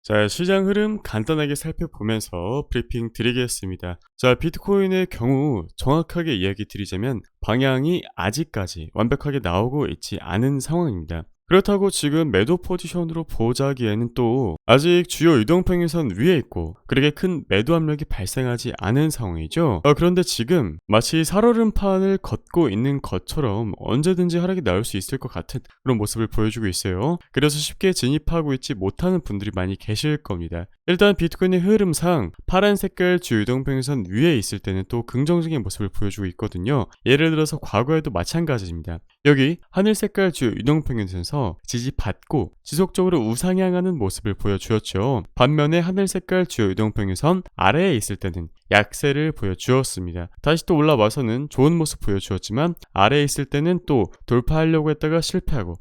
자, 시장 흐름 간단하게 살펴보면서 브리핑 드리겠습니다. 자, 비트코인의 경우 정확하게 이야기 드리자면 방향이 아직까지 완벽하게 나오고 있지 않은 상황입니다. 그렇다고 지금 매도 포지션으로 보자기에는 또 아직 주요 이동평균선 위에 있고 그렇게 큰 매도 압력이 발생하지 않은 상황이죠. 그런데 지금 마치 살얼음판을 걷고 있는 것처럼 언제든지 하락이 나올 수 있을 것 같은 그런 모습을 보여주고 있어요. 그래서 쉽게 진입하고 있지 못하는 분들이 많이 계실 겁니다. 일단 비트코인의 흐름상 파란 색깔 주요 이동평균선 위에 있을 때는 또 긍정적인 모습을 보여주고 있거든요. 예를 들어서 과거에도 마찬가지입니다. 여기 하늘 색깔 주요 이동평균선에서 지지받고 지속적으로 우상향하는 모습을 보여주었죠. 반면에 하늘 색깔 주요 이동평균선 아래에 있을 때는 약세를 보여주었습니다. 다시 또 올라와서는 좋은 모습 보여주었지만 아래에 있을 때는 또 돌파하려고 했다가 실패하고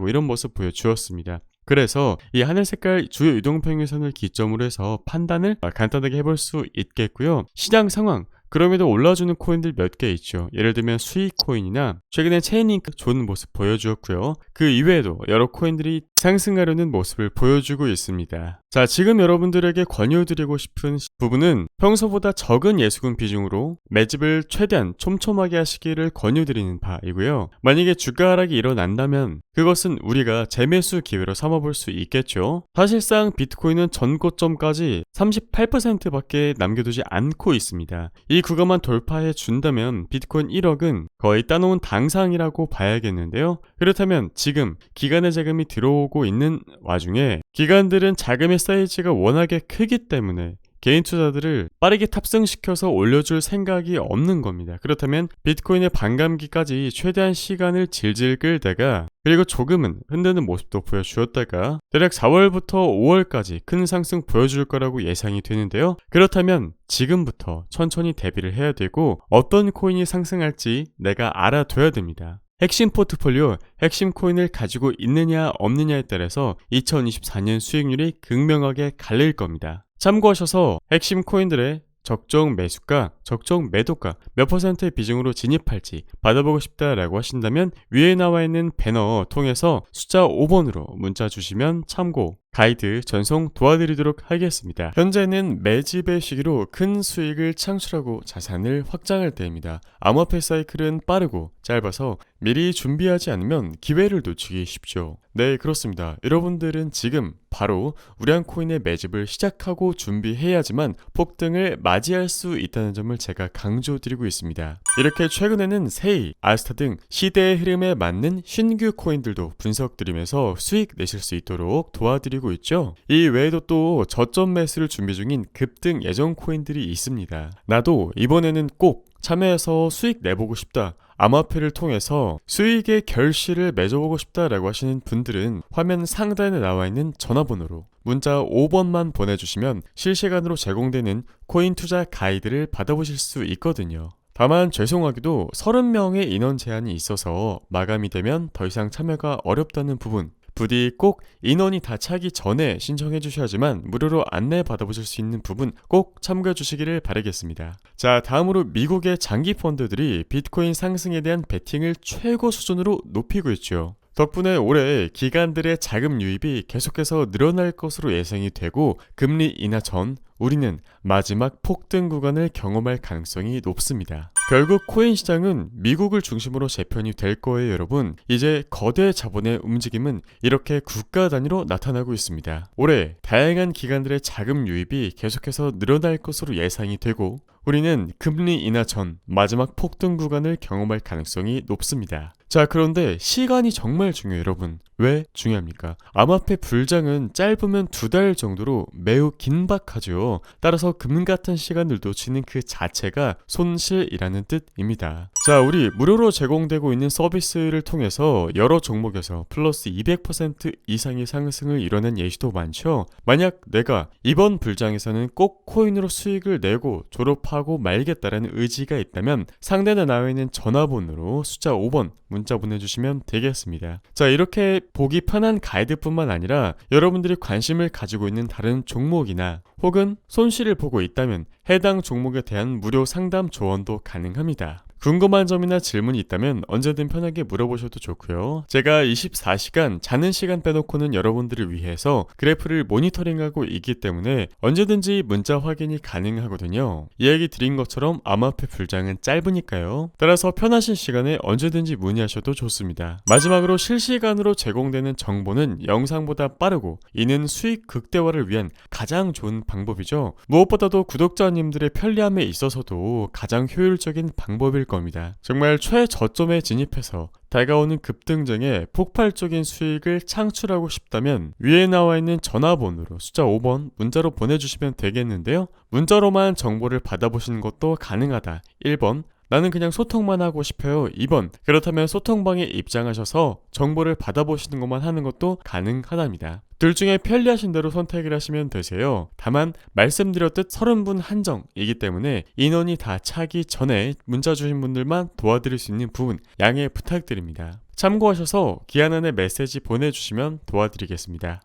이런 모습 보여주었습니다. 그래서 이 하늘 색깔 주요 이동평균선을 기점으로 해서 판단을 간단하게 해볼 수 있겠고요. 시장 상황 그럼에도 올라주는 코인들 몇 개 있죠. 예를 들면 수익 코인이나 최근에 체인링크 좋은 모습 보여주었고요. 그 이외에도 여러 코인들이 상승하려는 모습을 보여주고 있습니다. 자, 지금 여러분들에게 권유드리고 싶은 부분은 평소보다 적은 예수금 비중으로 매집을 최대한 촘촘하게 하시기를 권유드리는 바이고요. 만약에 주가 하락이 일어난다면 그것은 우리가 재매수 기회로 삼아볼 수 있겠죠. 사실상 비트코인은 전고점까지 38%밖에 남겨두지 않고 있습니다. 이 구간만 돌파해 준다면 비트코인 1억은 거의 따놓은 당상이라고 봐야겠는데요. 그렇다면 지금 기관의 자금이 들어오고 있는 와중에 기관들은 자금의 사이즈가 워낙에 크기 때문에 개인 투자들을 빠르게 탑승시켜서 올려줄 생각이 없는 겁니다. 그렇다면 비트코인의 반감기까지 최대한 시간을 질질 끌다가 그리고 조금은 흔드는 모습도 보여주었다가 대략 4월부터 5월까지 큰 상승 보여줄 거라고 예상이 되는데요. 그렇다면 지금부터 천천히 대비를 해야 되고 어떤 코인이 상승할지 내가 알아둬야 됩니다. 핵심 포트폴리오, 핵심 코인을 가지고 있느냐 없느냐에 따라서 2024년 수익률이 극명하게 갈릴 겁니다. 참고하셔서 핵심 코인들의 적정 매수가, 적정 매도가 몇 %의 비중으로 진입할지 받아보고 싶다라고 하신다면 위에 나와 있는 배너 통해서 숫자 5번으로 문자 주시면 참고 가이드 전송 도와드리도록 하겠습니다. 현재는 매집의 시기로 큰 수익을 창출하고 자산을 확장할 때입니다. 암호화폐 사이클은 빠르고 짧아서 미리 준비하지 않으면 기회를 놓치기 쉽죠. 네, 그렇습니다. 여러분들은 지금 바로 우량 코인의 매집을 시작하고 준비해야지만 폭등을 맞이할 수 있다는 점을 제가 강조드리고 있습니다. 이렇게 최근에는 세이, 아스타 등 시대의 흐름에 맞는 신규 코인들도 분석드리면서 수익 내실 수 있도록 도와드리고 있죠. 이 외에도 또 저점 매수를 준비 중인 급등 예정 코인들이 있습니다. 나도 이번에는 꼭 참여해서 수익 내보고 싶다. 암호화폐를 통해서 수익의 결실을 맺어보고 싶다라고 하시는 분들은 화면 상단에 나와 있는 전화번호로 문자 5번만 보내주시면 실시간으로 제공되는 코인 투자 가이드를 받아보실 수 있거든요. 다만 죄송하게도 30명의 인원 제한이 있어서 마감이 되면 더 이상 참여가 어렵다는 부분 부디 꼭 인원이 다 차기 전에 신청해 주셔야지만 무료로 안내 받아보실 수 있는 부분 꼭 참고해 주시기를 바라겠습니다. 자, 다음으로 미국의 장기 펀드들이 비트코인 상승에 대한 베팅을 최고 수준으로 높이고 있죠. 덕분에 올해 기관들의 자금 유입이 계속해서 늘어날 것으로 예상이 되고 금리 인하 전 우리는 마지막 폭등 구간을 경험할 가능성이 높습니다. 결국 코인 시장은 미국을 중심으로 재편이 될 거예요, 여러분. 이제 거대 자본의 움직임은 이렇게 국가 단위로 나타나고 있습니다. 올해 다양한 기관들의 자금 유입이 계속해서 늘어날 것으로 예상이 되고 우리는 금리 인하 전 마지막 폭등 구간을 경험할 가능성이 높습니다. 자, 그런데 시간이 정말 중요해요, 여러분. 왜 중요합니까? 암호화폐 불장은 짧으면 2달 정도로 매우 긴박하죠. 따라서 금 같은 시간을 놓치는 그 자체가 손실이라는 뜻입니다. 자, 우리 무료로 제공되고 있는 서비스를 통해서 여러 종목에서 플러스 200% 이상의 상승을 이뤄낸 예시도 많죠. 만약 내가 이번 불장에서는 꼭 코인으로 수익을 내고 졸업하고 말겠다라는 의지가 있다면 상단에 나와 있는 전화번호로 숫자 5번 문자 보내주시면 되겠습니다. 자, 이렇게 보기 편한 가이드뿐만 아니라 여러분들이 관심을 가지고 있는 다른 종목이나 혹은 손실을 보고 있다면 해당 종목에 대한 무료 상담 조언도 가능합니다. 궁금한 점이나 질문이 있다면 언제든 편하게 물어보셔도 좋고요. 제가 24시간 자는 시간 빼놓고는 여러분들을 위해서 그래프를 모니터링하고 있기 때문에 언제든지 문자 확인이 가능하거든요. 이야기 드린 것처럼 암호화폐 불장은 짧으니까요. 따라서 편하신 시간에 언제든지 문의하셔도 좋습니다. 마지막으로 실시간으로 제공되는 정보는 영상보다 빠르고 이는 수익 극대화를 위한 가장 좋은 방법이죠. 무엇보다도 구독자님들의 편리함에 있어서도 가장 효율적인 방법일 겁니다. 정말 최저점에 진입해서 다가오는 급등장에 폭발적인 수익을 창출하고 싶다면 위에 나와 있는 전화번호로 숫자 5번 문자로 보내주시면 되겠는데요. 문자로만 정보를 받아보시는 것도 가능하다. 1번 나는 그냥 소통만 하고 싶어요. 2번 그렇다면 소통방에 입장하셔서 정보를 받아보시는 것만 하는 것도 가능하답니다. 둘 중에 편리하신 대로 선택을 하시면 되세요. 다만 말씀드렸듯 30분 한정이기 때문에 인원이 다 차기 전에 문자 주신 분들만 도와드릴 수 있는 부분 양해 부탁드립니다. 참고하셔서 기한 안에 메시지 보내주시면 도와드리겠습니다.